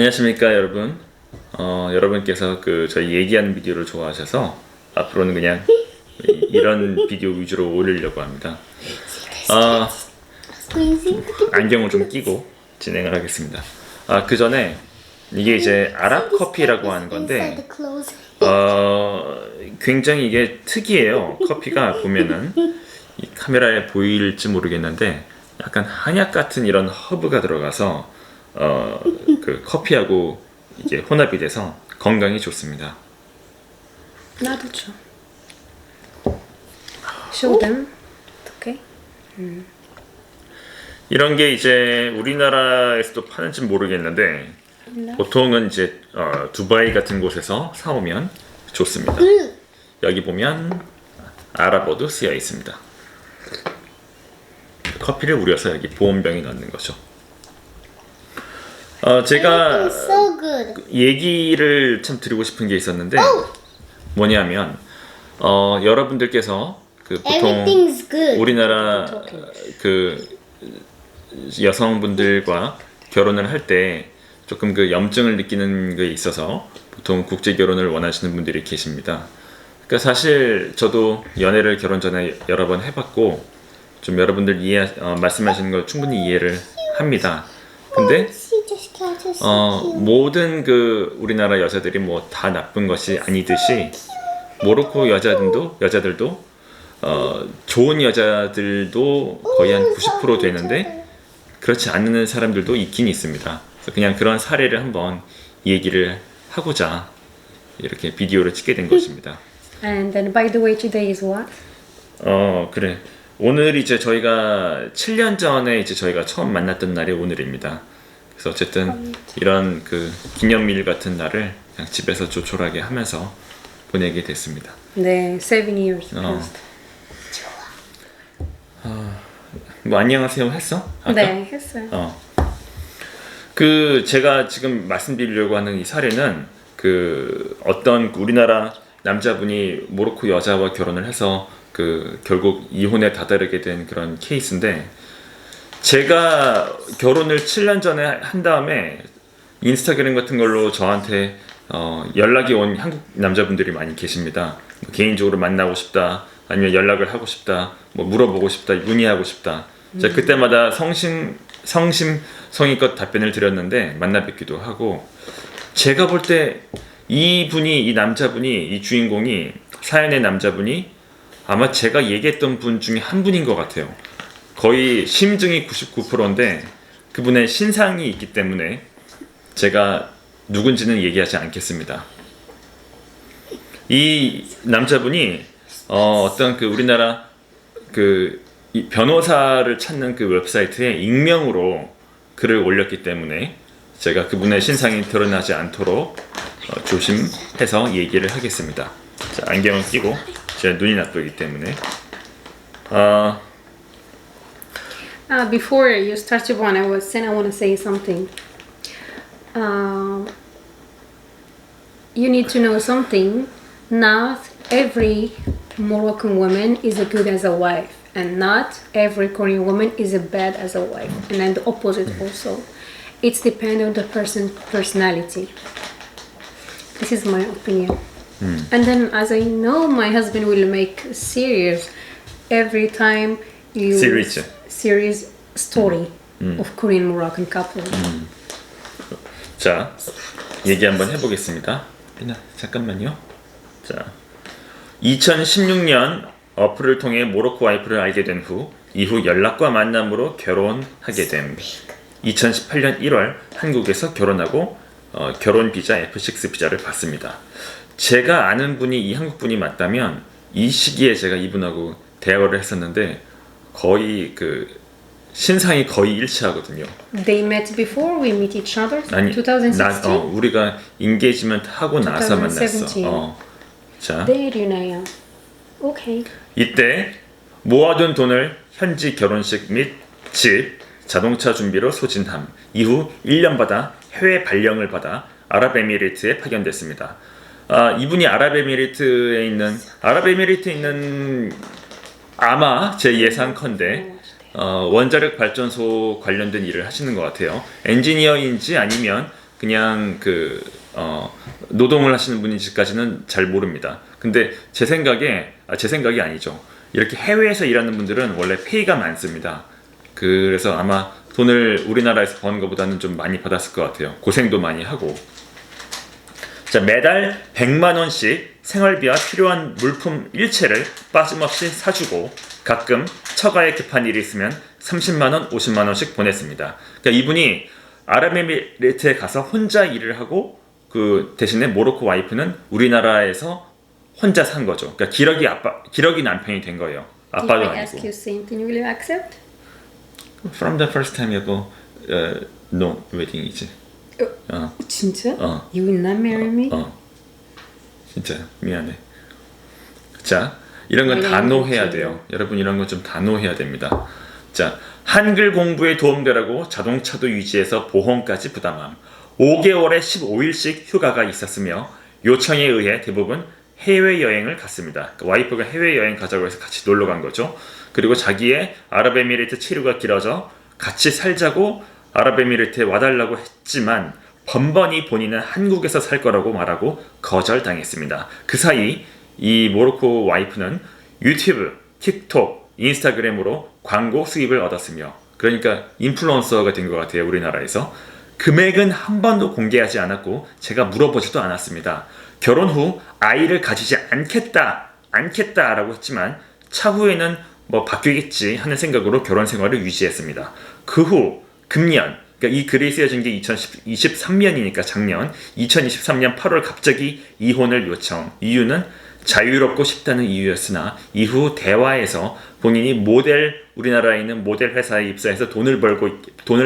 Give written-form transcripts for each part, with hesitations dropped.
안녕하십니까 여러분. 여러분께서 저희 얘기하는 비디오를 좋아하셔서 앞으로는 그냥 이런 비디오 위주로 올리려고 합니다. 안경을 좀 끼고 진행을 하겠습니다. 그 전에 이게 이제 아랍 커피라고 하는 건데 굉장히 이게 특이해요. 커피가 보면은 이 카메라에 보일지 모르겠는데 약간 한약 같은 이런 허브가 들어가서 그 커피하고 이게 혼합이 돼서 건강에 좋습니다. 나도 줘. Show them. Okay. 이런 게 이제 우리나라에서도 파는지 모르겠는데 보통은 이제 두바이 같은 곳에서 사오면 좋습니다. 여기 보면 아랍어도 쓰여 있습니다. 커피를 우려서 여기 보온병에 넣는 거죠. 제가 so good. 얘기를 참 드리고 싶은 게 있었는데 뭐냐면 여러분들께서 보통 Everything's good. 우리나라 여성분들과 결혼을 할 때 조금 염증을 느끼는 게 있어서 보통 국제 결혼을 원하시는 분들이 계십니다. 그러니까 사실 저도 연애를 결혼 전에 여러 번 해봤고 좀 여러분들 말씀하시는 걸 충분히 이해를 합니다. 근데 She just catches so cute. 모든 우리나라 여자들이 뭐 다 나쁜 것이 아니듯이 모로코 여자들도 좋은 여자들도 거의 한 90% 되는데 그렇지 않는 사람들도 있긴 있습니다. 그래서 그냥 그런 사례를 한번 얘기를 하고자 이렇게 비디오를 찍게 된 것입니다. And then, by the way, today is what? 그래. 오늘 이제 저희가 7년 전에 이제 저희가 처음 만났던 날이 오늘입니다. 그래서 어쨌든 이런 기념일 같은 날을 그냥 집에서 조촐하게 하면서 보내게 됐습니다. 네, 7 years past. 뭐 안녕하세요 했어? 아까? 네, 했어요. 제가 지금 말씀드리려고 하는 이 사례는 어떤 우리나라 남자분이 모로코 여자와 결혼을 해서 결국 이혼에 다다르게 된 그런 케이스인데 제가 결혼을 7년 전에 한 다음에 인스타그램 같은 걸로 저한테 연락이 온 한국 남자분들이 많이 계십니다. 개인적으로 만나고 싶다, 아니면 연락을 하고 싶다, 뭐 물어보고 싶다, 문의하고 싶다. 제가 그때마다 성심성의껏 답변을 드렸는데 만나 뵙기도 하고 제가 볼 때 이 남자분이, 이 주인공이, 사연의 남자분이 아마 제가 얘기했던 분 중에 한 분인 것 같아요. 거의 심증이 99%인데 그분의 신상이 있기 때문에 제가 누군지는 얘기하지 않겠습니다. 이 남자분이 어떤 우리나라 이 변호사를 찾는 웹사이트에 익명으로 글을 올렸기 때문에 제가 그분의 신상이 드러나지 않도록 조심해서 얘기를 하겠습니다. 자, 안경을 끼고 제 눈이 나쁘기 때문에 Before you start, Yvonne, I want to say something. You need to know something. Not every Moroccan woman is as good as a wife, and not every Korean woman is as bad as a wife, and then the opposite also. It's dependent on the person's personality. This is my opinion. And then, as I know, my husband will make series every time you series story of Korean Moroccan couple. 자, 얘기 한번 해보겠습니다. 잠깐만요. 자, 2016년 어플을 통해 모로코 와이프를 알게 된 이후 연락과 만남으로 결혼하게 됨. 2018년 1월 한국에서 결혼하고 결혼 비자 F6 비자를 받습니다. 제가 아는 분이 이 한국 분이 맞다면 이 시기에 제가 이분하고 대화를 했었는데 거의 신상이 거의 일치하거든요. They met before we meet each other. 아니, 2016. 우리가 인게이지먼트 하고 나서 2017. 만났어. 자, There you know. Okay. 이때 모아둔 돈을 현지 결혼식 및 집, 자동차 준비로 소진함. 이후 1년 받아 해외 발령을 받아 아랍에미리트에 파견됐습니다. 이분이 아랍에미리트에 있는 아마 제 예상컨대 원자력 발전소 관련된 일을 하시는 것 같아요. 엔지니어인지 아니면 그냥 노동을 하시는 분인지까지는 잘 모릅니다. 근데 제 생각이 아니죠. 이렇게 해외에서 일하는 분들은 원래 페이가 많습니다. 그래서 아마 돈을 우리나라에서 버는 것보다는 좀 많이 받았을 것 같아요. 고생도 많이 하고. 자, 매달 100만 원씩 생활비와 필요한 물품 일체를 빠짐없이 사주고 가끔 처가에 급한 일이 있으면 30만 원, 50만 원씩 보냈습니다. 그러니까 이분이 아랍에미리트에 가서 혼자 일을 하고 그 대신에 모로코 와이프는 우리나라에서 혼자 산 거죠. 그러니까 기러기 남편이 된 거예요. If 아빠도 I ask 아니고. you same thing, will you accept? From the first time you go, no wedding이지. 진짜? 어. You will not marry me? 진짜 미안해. 자, 이런 건 단호해야 돼요. 여러분 이런 건 좀 단호해야 됩니다. 자, 한글 공부에 도움되라고 자동차도 유지해서 보험까지 부담함. 5개월에 15일씩 휴가가 있었으며 요청에 의해 대부분 해외여행을 갔습니다. 그러니까 와이프가 해외여행 가자고 해서 같이 놀러 간 거죠. 그리고 자기의 아랍에미리트 체류가 길어져 같이 살자고 아랍에미리트에 와달라고 했지만 번번이 본인은 한국에서 살 거라고 말하고 거절당했습니다. 그 사이 이 모로코 와이프는 유튜브, 틱톡, 인스타그램으로 광고 수입을 얻었으며 그러니까 인플루언서가 된 것 같아요. 우리나라에서. 금액은 한 번도 공개하지 않았고 제가 물어보지도 않았습니다. 결혼 후 아이를 가지지 않겠다라고 했지만 차후에는 뭐 바뀌겠지 하는 생각으로 결혼 생활을 유지했습니다. 그 후 금년, 그러니까 이 글이 쓰여진 게 2023년이니까 작년 2023년 8월 갑자기 이혼을 요청. 이유는 자유롭고 싶다는 이유였으나 이후 대화에서 본인이 우리나라에 있는 모델 회사에 입사해서 돈을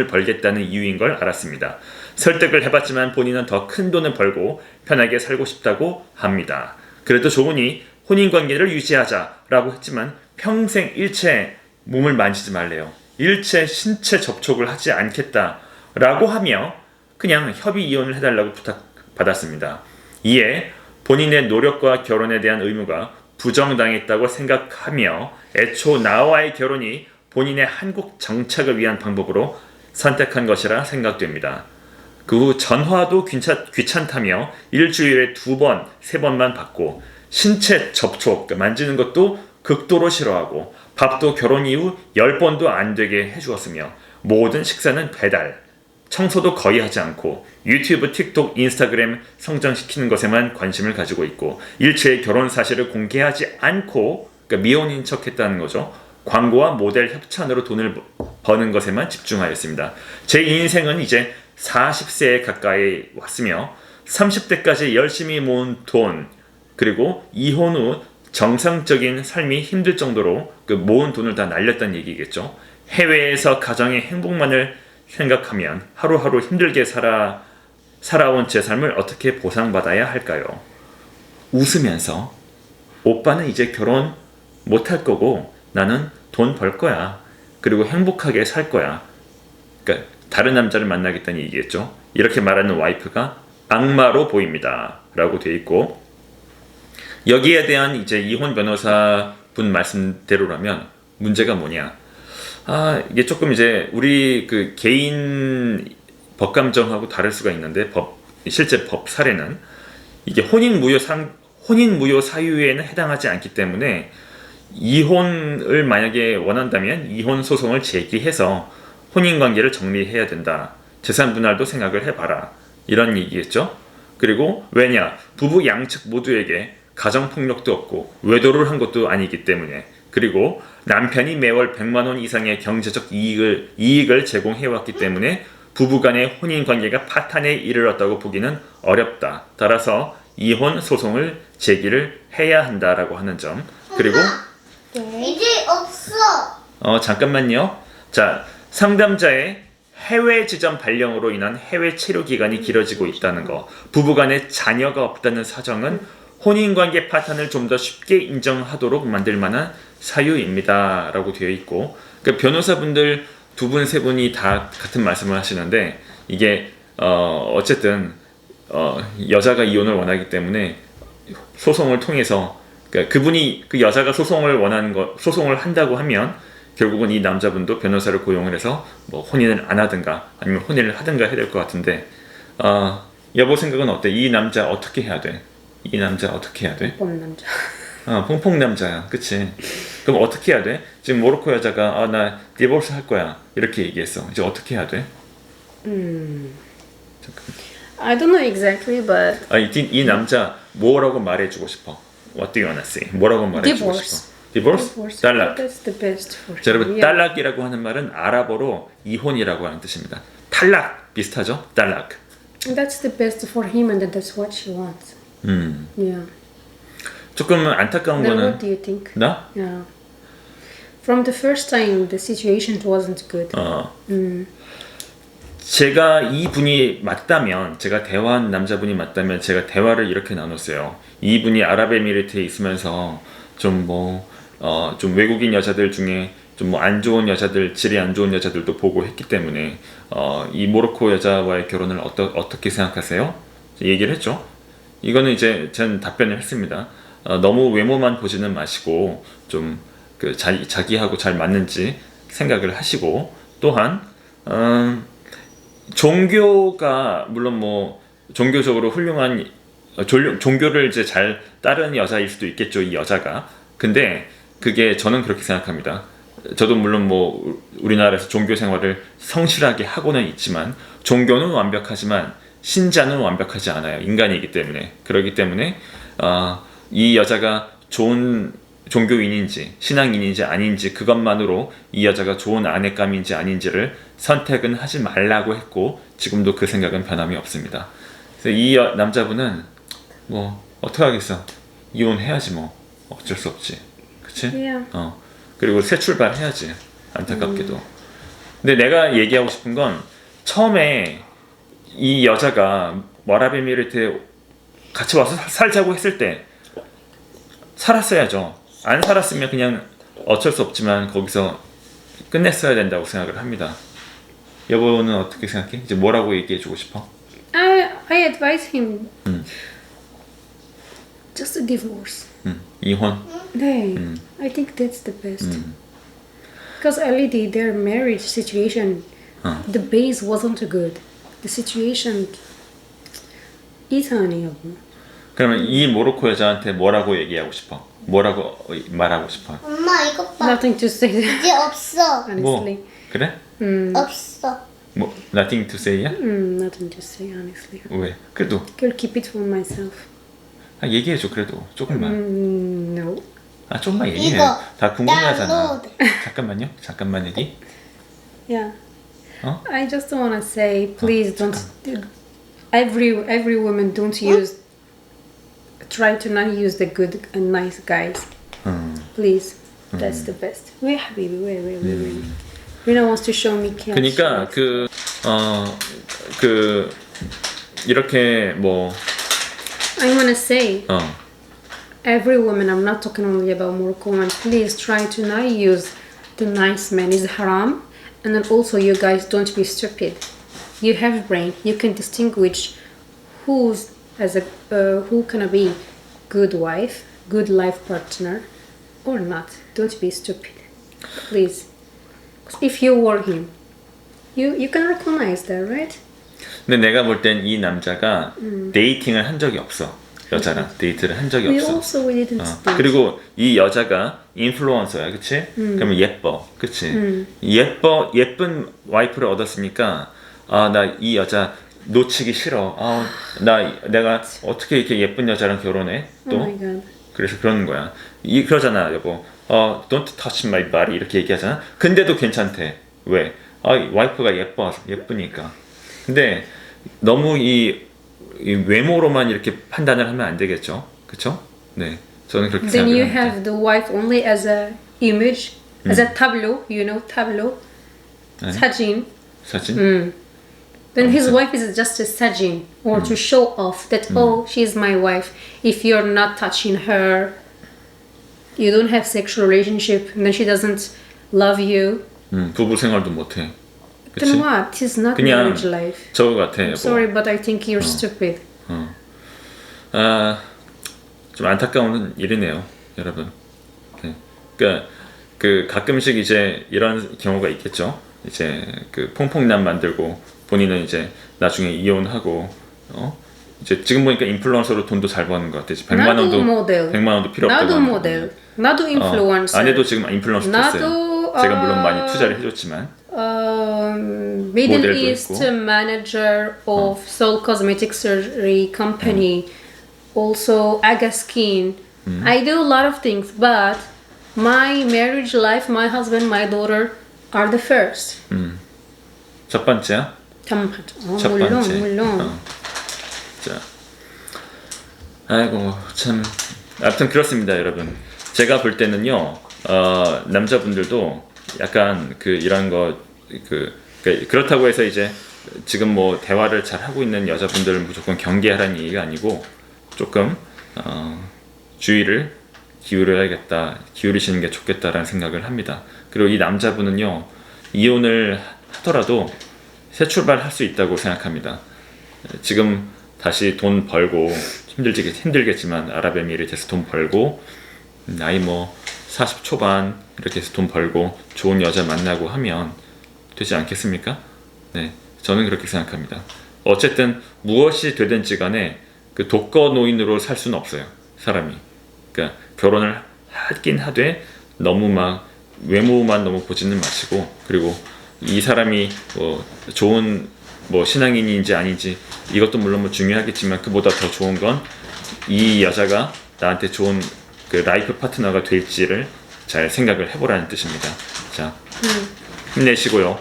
벌겠다는 이유인 걸 알았습니다. 설득을 해봤지만 본인은 더 큰 돈을 벌고 편하게 살고 싶다고 합니다. 그래도 좋으니 혼인관계를 유지하자라고 했지만 평생 일체 몸을 만지지 말래요. 일체 신체 접촉을 하지 않겠다라고 하며 그냥 협의 이혼을 해달라고 부탁받았습니다. 이에 본인의 노력과 결혼에 대한 의무가 부정당했다고 생각하며 애초 나와의 결혼이 본인의 한국 정착을 위한 방법으로 선택한 것이라 생각됩니다. 그 후 전화도 귀찮다며 일주일에 2번, 3번만 받고 신체 접촉, 만지는 것도 극도로 싫어하고 밥도 결혼 이후 10번도 안 되게 해주었으며 모든 식사는 배달, 청소도 거의 하지 않고 유튜브, 틱톡, 인스타그램 성장시키는 것에만 관심을 가지고 있고 일체의 결혼 사실을 공개하지 않고 그러니까 미혼인 척했다는 거죠. 광고와 모델 협찬으로 돈을 버는 것에만 집중하였습니다. 제 인생은 이제 40세에 가까이 왔으며 30대까지 열심히 모은 돈 그리고 이혼 후 정상적인 삶이 힘들 정도로 그 모은 돈을 다 날렸다는 얘기겠죠. 해외에서 가정의 행복만을 생각하면 하루하루 힘들게 살아온 제 삶을 어떻게 보상받아야 할까요? 웃으면서 오빠는 이제 결혼 못할 거고 나는 돈 벌 거야. 그리고 행복하게 살 거야. 그러니까 다른 남자를 만나겠다는 얘기겠죠. 이렇게 말하는 와이프가 악마로 보입니다. 라고 돼 있고 여기에 대한 이제 이혼 변호사 분 말씀대로라면 문제가 뭐냐? 이게 조금 이제 우리 그 개인 법 감정하고 다를 수가 있는데 실제 법 사례는 이게 혼인 무효 사유에는 해당하지 않기 때문에 이혼을 만약에 원한다면 이혼 소송을 제기해서 혼인 관계를 정리해야 된다. 재산 분할도 생각을 해봐라. 이런 얘기겠죠. 그리고 왜냐? 부부 양측 모두에게 가정폭력도 없고 외도를 한 것도 아니기 때문에 그리고 남편이 매월 100만 원 이상의 경제적 이익을 제공해왔기 때문에 부부간의 혼인관계가 파탄에 이르렀다고 보기는 어렵다. 따라서 이혼 소송을 제기를 해야 한다라고 하는 점. 그리고 이제 없어. 잠깐만요. 자, 상담자의 해외 지점 발령으로 인한 해외 체류 기간이 길어지고 있다는 거. 부부간에 자녀가 없다는 사정은 혼인관계 파탄을 좀 더 쉽게 인정하도록 만들 만한 사유입니다. 라고 되어 있고 그러니까 변호사분들 2분, 3분이 다 같은 말씀을 하시는데 이게 어쨌든 여자가 이혼을 원하기 때문에 소송을 통해서 그러니까 그분이 그 여자가 소송을 한다고 하면 결국은 이 남자분도 변호사를 고용을 해서 뭐 혼인을 안 하든가 아니면 혼인을 하든가 해야 될 것 같은데 여보 생각은 어때? 이 남자 어떻게 해야 돼? 이 남자 어떻게 해야 돼? 뻔 남자. 퐁퐁 남자야, 그치? 그럼 어떻게 해야 돼? 지금 모로코 여자가 나 디보스 할 거야 이렇게 얘기했어. 이제 어떻게 해야 돼? I don't know exactly, but 이 남자 뭐라고 말해주고 싶어? What do you wanna say? 뭐라고 말해주고 Divorce. 싶어? 디보스? 딸락. That's the best for 자, 여러분 him. 딸락이라고 하는 말은 아랍어로 이혼이라고 하는 뜻입니다. 탈락 비슷하죠? 딸락. That's the best for him, and that's what she wants. Yeah. 조금 안타까운 Then 거는 what do you think? 나? Yeah. From the first time, the situation wasn't good. 제가 이분이 맞다면, 제가 대화한 남자분이 맞다면 제가 대화를 이렇게 나눴어요. 이분이 아랍에미리트에 있으면서 좀 좀 외국인 여자들 중에 좀 뭐 안 좋은 여자들, 질이 안 좋은 여자들도 보고 했기 때문에 이 모로코 여자와의 결혼을 어떻게 생각하세요? 얘기를 했죠. 이거는 이제 전 답변을 했습니다. 너무 외모만 보지는 마시고 좀 그 자기하고 잘 맞는지 생각을 하시고, 또한 종교가 물론 뭐 종교적으로 훌륭한 종교를 이제 잘 따르는 여자일 수도 있겠죠, 이 여자가. 근데 그게 저는 그렇게 생각합니다. 저도 물론 뭐 우리나라에서 종교 생활을 성실하게 하고는 있지만 종교는 완벽하지만 신자는 완벽하지 않아요. 인간이기 때문에. 그렇기 때문에 이 여자가 좋은 종교인인지 신앙인인지 아닌지 그것만으로 이 여자가 좋은 아내감인지 아닌지를 선택은 하지 말라고 했고, 지금도 그 생각은 변함이 없습니다. 그래서 이 남자분은 뭐 어떡하겠어, 이혼해야지 뭐, 어쩔 수 없지, 그치? Yeah. 그리고 새 출발해야지, 안타깝게도. 근데 내가 얘기하고 싶은 건, 처음에 이 여자가 아랍에미리트에 같이 와서 살자고 했을 때 살았어야죠. 안 살았으면 그냥 어쩔 수 없지만 거기서 끝냈어야 된다고 생각을 합니다. 여보는 어떻게 생각해? 이제 뭐라고 얘기해주고 싶어? I advise him just a divorce. 이혼? 네. I think that's the best. Because already their marriage situation, the base wasn't good. The situation 이상해요. 그러면 이 모로코 여자한테 뭐라고 얘기하고 싶어? 뭐라고 말하고 싶어? 엄마 이거 봐. Nothing to say. 이제 없어. Honestly. 뭐 그래? 없어. 뭐 nothing to say야? Nothing to say. Honestly. 왜? 그래도 I'll keep it for myself. 얘기해줘. 그래도 조금만. No. 조금만 얘기해. 이거 다 궁금해하잖아. 다운로드. 잠깐만 얘기. Yeah. Huh? I just wanna say, please don't. Every woman don't use. Try to not use the good and nice guys. Please, that's the best. Wait, habibi, wait. Rina wants to show me. 그러니까 이렇게 뭐 I wanna say, every woman. I'm not talking only about Morocco women. Please try to not use the nice man. Is haram, and then also you guys don't be stupid. You have brain. You can distinguish who's who can be good wife, good life partner, or not. Don't be stupid, please. 'Cause if you were him, you can recognize that, right? 근데 내가 볼 땐 이 남자가 데이팅을 한 적이 없어. 여자랑 데이트를 한 적이 없어. We didn't date. 그리고 이 여자가 인플루언서야, 그치? 그러면 예뻐, 그치? 예쁜 와이프를 얻었으니까 나 이 여자 놓치기 싫어. 내가 어떻게 이렇게 예쁜 여자랑 결혼해? 또? Oh my god. 그래서 그러는 거야. 그러잖아, 여보. Don't touch my body 이렇게 얘기하잖아. 근데도 괜찮대. 왜? 와이프가 예쁘니까. 근데 너무 이 외모로만 이렇게 판단을 하면 안 되겠죠, 그렇죠? 네, 저는 그렇게 Then you 생각합니다. have the wife only as a image, as a tableau. You know tableau. 사진. 사진? Then his wife is just a sajin, or to show off that she's my wife. If you're not touching her, you don't have sexual relationship, and then she doesn't love you. 부부 생활도 못해. 그치? Then what? It's not 그냥 marriage life. 저거 같아, 여보. Sorry, but I think you're stupid. 좀 안타까운 일이네요, 여러분. 네. 그러니까 가끔씩 이제 이런 경우가 있겠죠. 이제 그 퐁퐁남 만들고 본인은 이제 나중에 이혼하고 이제 지금 보니까 인플루언서로 돈도 잘 버는 것 같아. 100만 나도 원도 모델. 100만 원도 필요 없다고. 나도 하는 모델. 나도 인플루언서. 아내도 지금 인플루언서 됐어요. 나도 제가 물론 많이 투자를 해줬지만 Middle 모델도 East 있고. manager of Soul Cosmetic Surgery Company, also Aga Skin. I do a lot of things, but my marriage life, my husband, my daughter are the first. 첫 번째야. 첫 물론, 번째. 물론. 자, 아이고 참. 아무튼 그렇습니다, 여러분. 제가 볼 때는요, 남자분들도 약간 그 이런 거 그렇다고 해서 이제 지금 뭐 대화를 잘 하고 있는 여자분들을 무조건 경계하라는 얘기가 아니고 조금 주의를 기울이시는 게 좋겠다라는 생각을 합니다. 그리고 이 남자분은요, 이혼을 하더라도 새 출발할 수 있다고 생각합니다. 지금 다시 돈 벌고 힘들겠지만 아랍에미리트에서 돈 벌고 나이 뭐 40 초반 이렇게 해서 돈 벌고 좋은 여자 만나고 하면 되지 않겠습니까? 네, 저는 그렇게 생각합니다. 어쨌든 무엇이 되든지 간에 그 독거노인으로 살 수는 없어요, 사람이. 그러니까 결혼을 하긴 하되 너무 막 외모만 너무 보지는 마시고, 그리고 이 사람이 뭐 좋은 뭐 신앙인인지 아닌지 이것도 물론 뭐 중요하겠지만 그보다 더 좋은 건 이 여자가 나한테 좋은 그 라이프 파트너가 될지를 잘 생각을 해보라는 뜻입니다. 자, 힘내시고요.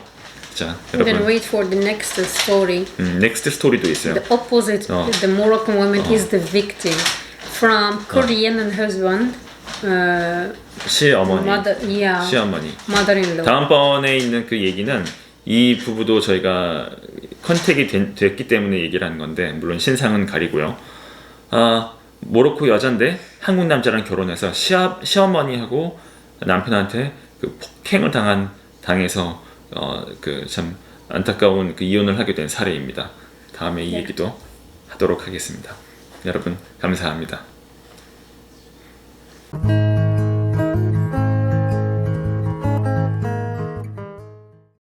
자, And then 여러분, wait for the next story. 넥스트 스토리도 있어요. The opposite, the Moroccan woman is the victim. From Korean and husband, 시어머니, mother, yeah, 시어머니. mother-in-law. 다음번에 있는 그 얘기는 이 부부도 저희가 컨택이 됐기 때문에 얘기를 하는 건데, 물론 신상은 가리고요. 모로코 여잔데 한국 남자랑 결혼해서 시어머니하고 남편한테 그 폭행을 당해서 그 참 안타까운 그 이혼을 하게 된 사례입니다. 다음에 이 얘기도 하도록 하겠습니다. 여러분 감사합니다.